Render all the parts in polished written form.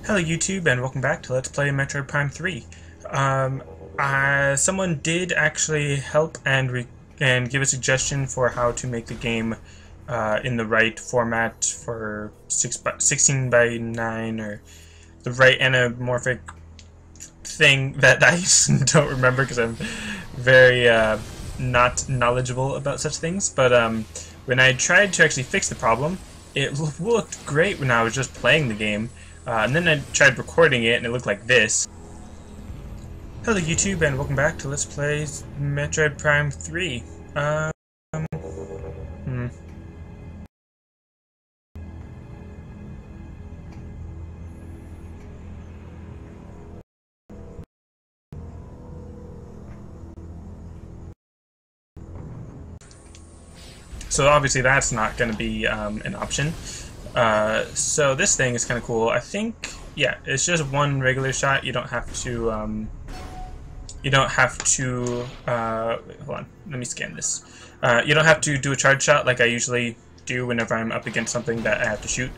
Hello YouTube and welcome back to Let's Play Metroid Prime 3. Someone did actually help and give a suggestion for how to make the game in the right format for 16 by 9 or the right anamorphic thing that I don't remember because I'm very not knowledgeable about such things. But when I tried to actually fix the problem, it looked great when I was just playing the game. And then I tried recording it, and it looked like this. Hello YouTube, and welcome back to Let's Play Metroid Prime 3. So obviously that's not going to be an option. So this thing is kind of cool. I think, yeah, it's just one regular shot. You don't have to, wait, hold on, let me scan this. You don't have to do a charge shot like I usually do whenever I'm up against something that I have to shoot.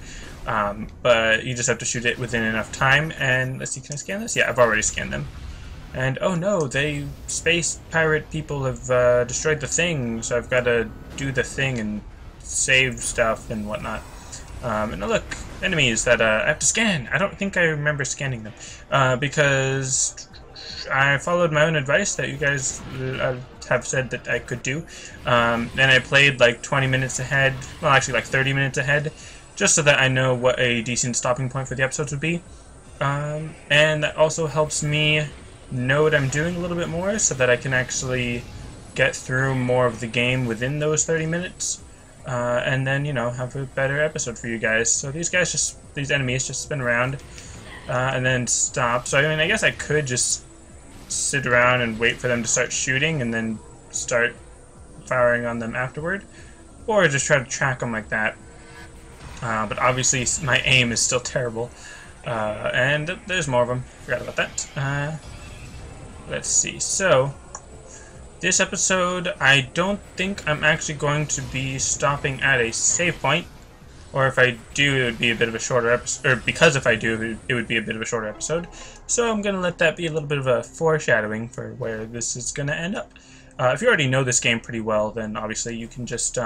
But you just have to shoot it within enough time. And let's see, can I scan this? Yeah, I've already scanned them. And oh no, space pirate people have destroyed the thing, so I've got to do the thing and save stuff and whatnot. And look, enemies that I have to scan. I don't think I remember scanning them because I followed my own advice that you guys have said that I could do. And I played like 20 minutes ahead, well actually like 30 minutes ahead, just so that I know what a decent stopping point for the episodes would be. And that also helps me know what I'm doing a little bit more so that I can actually get through more of the game within those 30 minutes. And then, you know, have a better episode for you guys. So these enemies just spin around and then stop. So I mean, I guess I could just sit around and wait for them to start shooting and then start firing on them afterward, or just try to track them like that. But obviously my aim is still terrible. And there's more of them. Forgot about that. Let's see. So this episode, I don't think I'm actually going to be stopping at a save point, or if I do, it would be a bit of a shorter episode, or because if I do, it would be a bit of a shorter episode. So I'm going to let that be a little bit of a foreshadowing for where this is going to end up. If you already know this game pretty well, then obviously you can just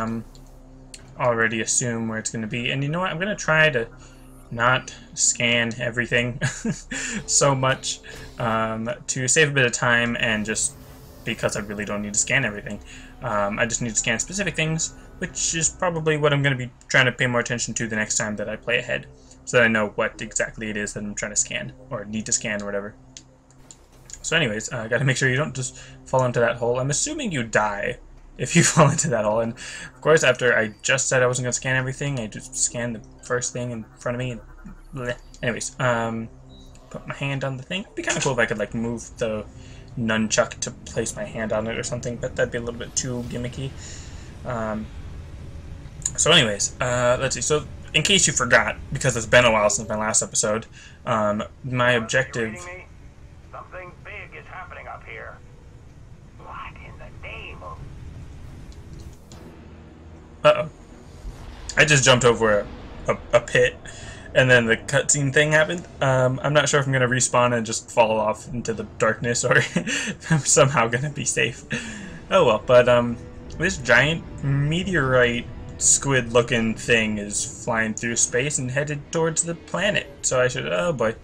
already assume where it's going to be. And you know what, I'm going to try to not scan everything so much to save a bit of time, and just because I really don't need to scan everything. I just need to scan specific things, which is probably what I'm going to be trying to pay more attention to the next time that I play ahead, so that I know what exactly it is that I'm trying to scan, or need to scan, or whatever. So anyways, I gotta make sure you don't just fall into that hole. I'm assuming you die if you fall into that hole, and of course after I just said I wasn't going to scan everything, I just scanned the first thing in front of me, and bleh. Anyways, put my hand on the thing. It'd be kind of cool if I could like move the nunchuck to place my hand on it or something, but that'd be a little bit too gimmicky. So anyways, let's see. So in case you forgot, because it's been a while since my last episode, my objective... Something big is happening up here. What in the name of... Uh-oh. I just jumped over a pit, and then the cutscene thing happened. I'm not sure if I'm going to respawn and just fall off into the darkness, or if I'm somehow going to be safe. Oh well, but this giant meteorite squid-looking thing is flying through space and headed towards the planet. So I should... oh boy.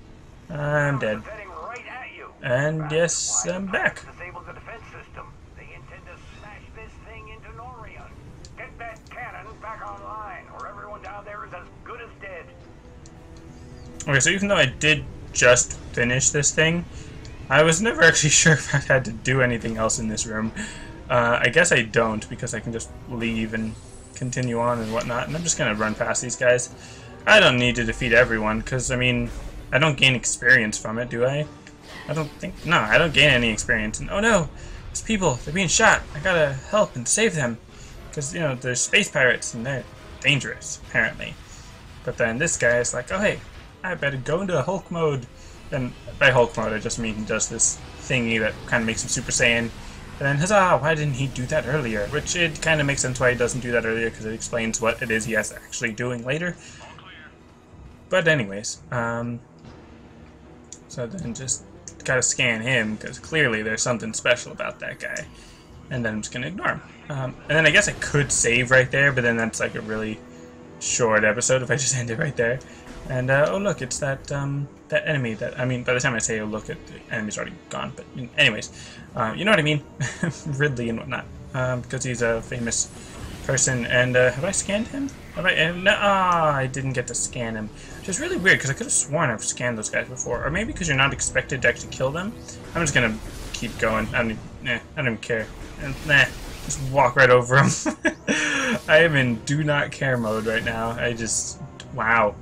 I'm dead. Right at you. And yes, I'm back. Disable the defense system. They intend to smash this thing into Norion. Get that cannon back online, or everyone down there is as good as dead. Okay, so even though I did just finish this thing, I was never actually sure if I had to do anything else in this room. I guess I don't, because I can just leave and continue on and whatnot, and I'm just going to run past these guys. I don't need to defeat everyone, because, I mean, I don't gain experience from it, do I? I don't think... no, I don't gain any experience. And oh no! These people, they're being shot! I gotta help and save them! Because, you know, they're space pirates, and they're dangerous, apparently. But then this guy is like, oh hey, I better go into Hulk mode. And by Hulk mode, I just mean he does this thingy that kind of makes him Super Saiyan. And then, huzzah, why didn't he do that earlier? Which it kind of makes sense why he doesn't do that earlier, because it explains what it is he has actually doing later. But anyways, So then just gotta scan him, because clearly there's something special about that guy. And then I'm just gonna ignore him. And then I guess I could save right there, but then that's like a really short episode if I just end it right there. And oh look, it's that that enemy that, I mean, by the time I say oh look, the enemy's already gone. But anyways, you know what I mean, Ridley and whatnot, because he's a famous person. And have I scanned him? Have I? No, I didn't get to scan him, which is really weird because I could have sworn I've scanned those guys before, or maybe because you're not expected to actually kill them. I'm just gonna keep going. I don't even care. Nah, just walk right over him. I am in do not care mode right now. Wow.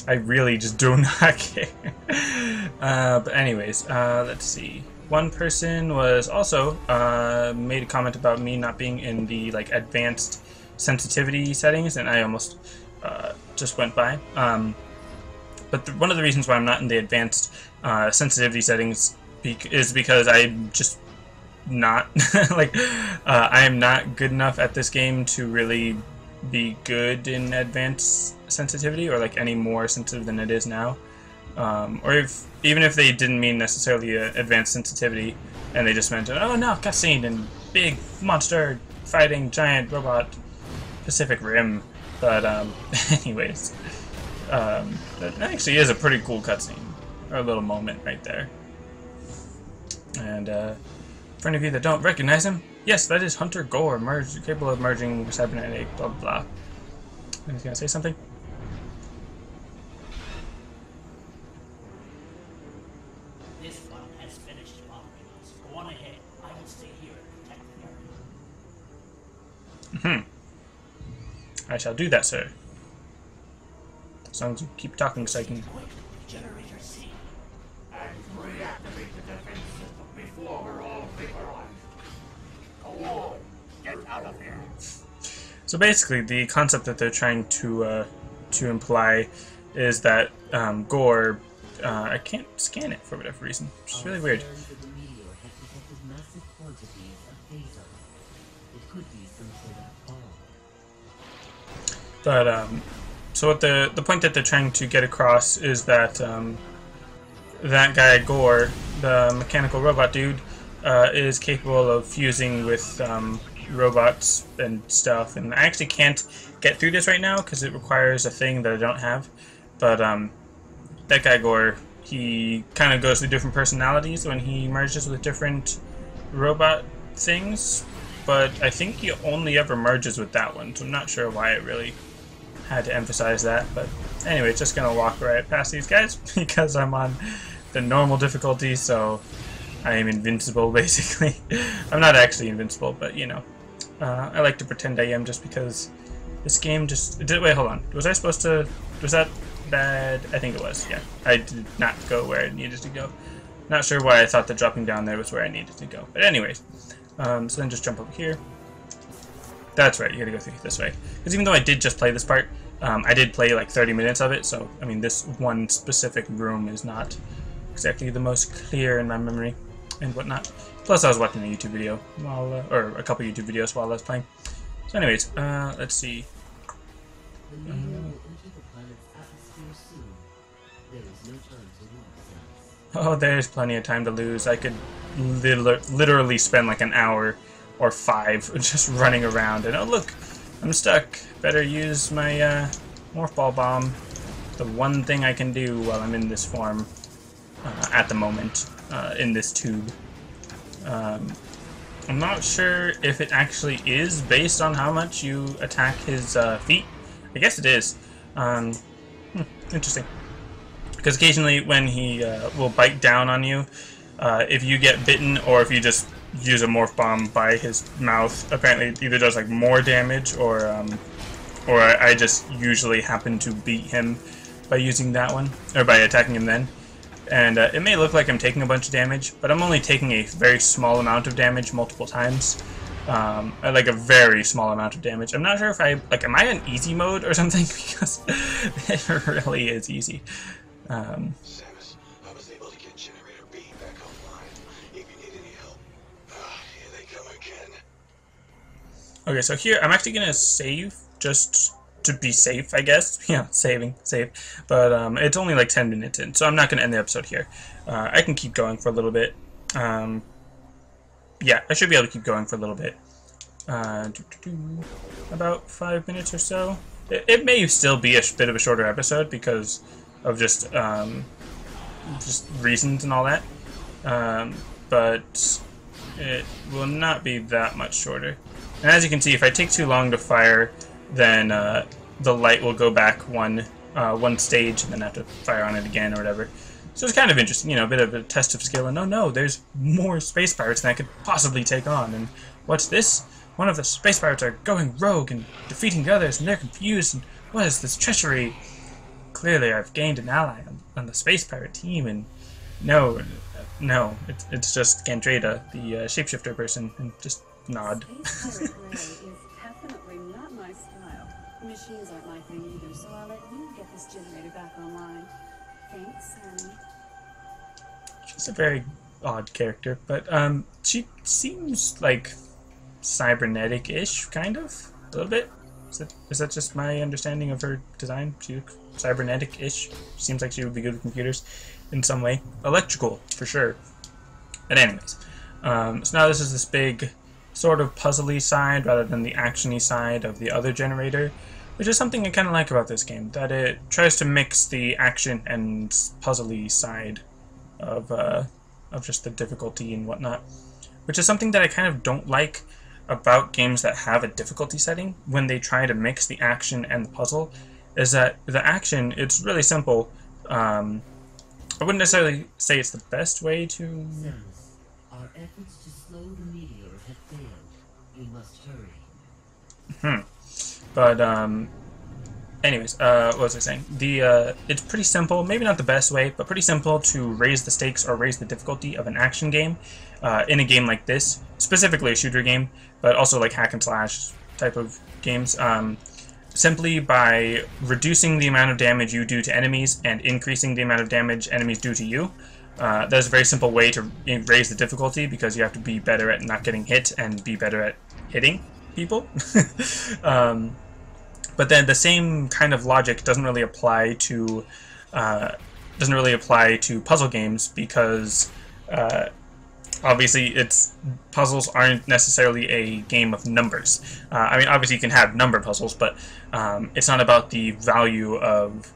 I really just do not care. But anyways, let's see. One person was also made a comment about me not being in the like advanced sensitivity settings, and I almost just went by. But one of the reasons why I'm not in the advanced sensitivity settings is because I'm just not like I am not good enough at this game to really be good in advanced sensitivity, or like any more sensitive than it is now. Or even if they didn't mean necessarily advanced sensitivity, and they just meant, oh no, cutscene and big monster fighting giant robot Pacific Rim. But anyways, that actually is a pretty cool cutscene, or a little moment right there. And for any of you that don't recognize him, yes, that is Hunter Gore, capable of merging cybernetic, blah blah blah. I was gonna say something. This one has finished following us. Go on ahead. I will stay here and protect the area. I shall do that, sir. As long as you keep talking so I can... Quick, generator C. And reactivate the defense system before we're all vaporized. Go on, get out of here. So basically, the concept that they're trying to imply is that Gore, I can't scan it for whatever reason, which is really weird. But so what the point that they're trying to get across is that that guy Gore, the mechanical robot dude, is capable of fusing with robots and stuff, and I actually can't get through this right now because it requires a thing that I don't have. But that guy Gore, he kind of goes through different personalities when he merges with different robot things, but I think he only ever merges with that one, so I'm not sure why it really had to emphasize that. But anyway, just gonna walk right past these guys because I'm on the normal difficulty, so I am invincible basically. I'm not actually invincible, but you know, I like to pretend I am just because this game just... Wait, hold on. Was I supposed to... Was that bad? I think it was, yeah. I did not go where I needed to go. Not sure why I thought that dropping down there was where I needed to go. But anyways, so then just jump over here. That's right, you gotta go through this way. Because even though I did just play this part, I did play like 30 minutes of it, so, I mean, this one specific room is not exactly the most clear in my memory and whatnot. Plus, I was watching a YouTube video while, or a couple YouTube videos while I was playing. So anyways, let's see. Oh, there's plenty of time to lose. I could literally spend like an hour or 5 just running around. And oh look, I'm stuck. Better use my morph ball bomb. The one thing I can do while I'm in this form at the moment, in this tube. I'm not sure if it actually is based on how much you attack his feet. I guess it is. Interesting. Because occasionally when he will bite down on you, if you get bitten or if you just use a morph bomb by his mouth, apparently it either does like more damage or I just usually happen to beat him by using that one, or by attacking him then. And it may look like I'm taking a bunch of damage, but I'm only taking a very small amount of damage multiple times. Like a very small amount of damage. I'm not sure if am I in easy mode or something? Because it really is easy. Samus, I was able to get Generator B back online. If you need any help, here they come again. Okay, so here I'm actually gonna save just to be safe, I guess. Yeah, save. But it's only like 10 minutes in, so I'm not going to end the episode here. I can keep going for a little bit. Yeah, I should be able to keep going for a little bit. About 5 minutes or so. It may still be a bit of a shorter episode because of just reasons and all that. But it will not be that much shorter. And as you can see, if I take too long to fire, then the light will go back one stage, and then I have to fire on it again or whatever. So it's kind of interesting, you know, a bit of a test of skill. And oh no, there's more space pirates than I could possibly take on. And what's this? One of the space pirates are going rogue and defeating the others, and they're confused. And what is this treachery? Clearly, I've gained an ally on the space pirate team, and no, it's just Gandreda, the shapeshifter person, and just nod. Space pirate play is definitely not my style. Machines aren't my thing either, so I'll let you get this generator back online. Thanks, honey. She's a very odd character, but she seems like cybernetic-ish, kind of, a little bit. Is that just my understanding of her design? She looks cybernetic-ish. Seems like she would be good with computers in some way. Electrical, for sure. But anyways, so now this is this big sort of puzzly side rather than the actiony side of the other generator, which is something I kind of like about this game, that it tries to mix the action and puzzly side of just the difficulty and whatnot, which is something that I kind of don't like about games that have a difficulty setting when they try to mix the action and the puzzle, is that the action, it's really simple. I wouldn't necessarily say it's the best way to... Our efforts to slow the meteor have failed. We must hurry. But, anyways, what was I saying? It's pretty simple, maybe not the best way, but pretty simple to raise the stakes or raise the difficulty of an action game in a game like this, specifically a shooter game, but also like hack and slash type of games, simply by reducing the amount of damage you do to enemies and increasing the amount of damage enemies do to you. That's a very simple way to raise the difficulty, because you have to be better at not getting hit and be better at hitting people. But then the same kind of logic doesn't really apply to puzzle games, because obviously puzzles aren't necessarily a game of numbers. I mean, obviously you can have number puzzles, but it's not about the value of,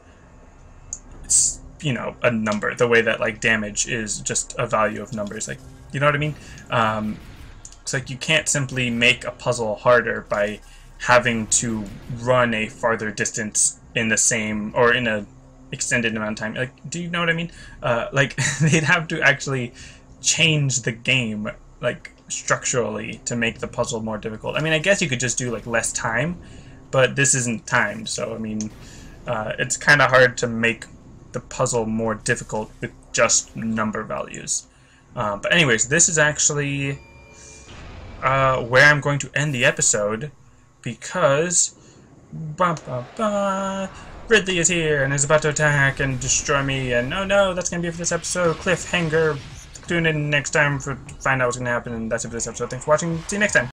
you know, a number, the way that like damage is just a value of numbers, like, you know what I mean? It's like you can't simply make a puzzle harder by having to run a farther distance in the same, or in a extended amount of time. Like, do you know what I mean? Like, they'd have to actually change the game, like, structurally to make the puzzle more difficult. I mean, I guess you could just do, like, less time, but this isn't timed, so, I mean, it's kind of hard to make the puzzle more difficult with just number values. But anyways, this is actually where I'm going to end the episode, because Ridley is here and is about to attack and destroy me, and oh no, that's going to be it for this episode. Cliffhanger. Tune in next time to find out what's going to happen, and that's it for this episode. Thanks for watching. See you next time.